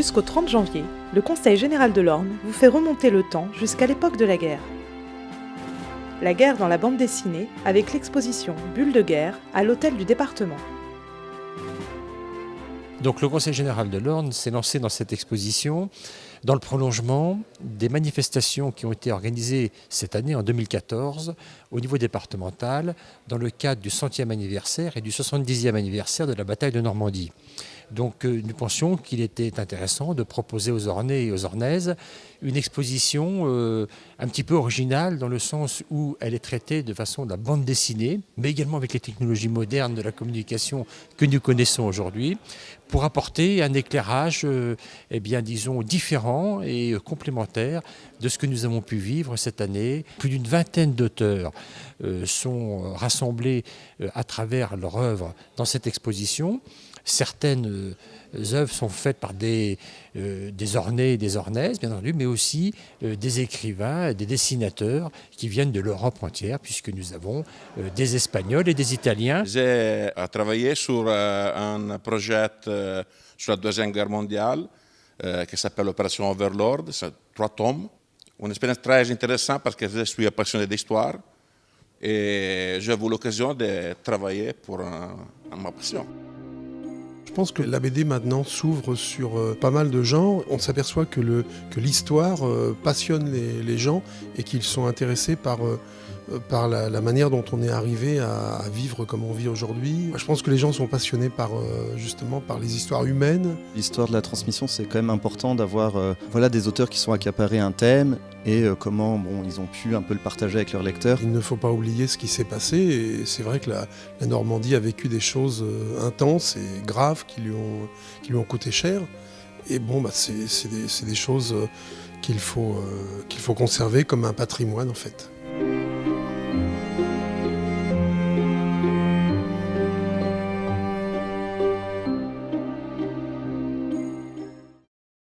Jusqu'au 30 janvier, le Conseil général de l'Orne vous fait remonter le temps jusqu'à l'époque de la guerre. La guerre dans la bande dessinée avec l'exposition Bulles de guerre à l'hôtel du département. Donc le Conseil général de l'Orne s'est lancé dans cette exposition dans le prolongement des manifestations qui ont été organisées cette année en 2014 au niveau départemental dans le cadre du 100e anniversaire et du 70e anniversaire de la bataille de Normandie. Donc nous pensions qu'il était intéressant de proposer aux Ornais et aux Ornaises une exposition un petit peu originale dans le sens où elle est traitée de façon de la bande dessinée, mais également avec les technologies modernes de la communication que nous connaissons aujourd'hui, pour apporter un éclairage disons, différent et complémentaire de ce que nous avons pu vivre cette année. Plus d'une vingtaine d'auteurs sont rassemblés à travers leur œuvre dans cette exposition. Certaines œuvres sont faites par des Ornais et des Ornaises, bien entendu, mais aussi des écrivains, des dessinateurs qui viennent de l'Europe entière, puisque nous avons des Espagnols et des Italiens. J'ai travaillé sur un projet sur la Deuxième Guerre mondiale qui s'appelle Opération Overlord, c'est 3 tomes. Une expérience très intéressante parce que je suis passionné d'histoire et j'ai eu l'occasion de travailler pour ma passion. Je pense que la BD maintenant s'ouvre sur pas mal de gens. On s'aperçoit que l'histoire passionne les gens et qu'ils sont intéressés par la manière dont on est arrivé à vivre comme on vit aujourd'hui. Je pense que les gens sont passionnés justement par les histoires humaines. L'histoire de la transmission, c'est quand même important d'avoir des auteurs qui sont accaparés un thème et comment ils ont pu un peu le partager avec leurs lecteurs. Il ne faut pas oublier ce qui s'est passé et c'est vrai que la Normandie a vécu des choses intenses et graves qui lui ont coûté cher. Et c'est des choses qu'il faut conserver comme un patrimoine en fait.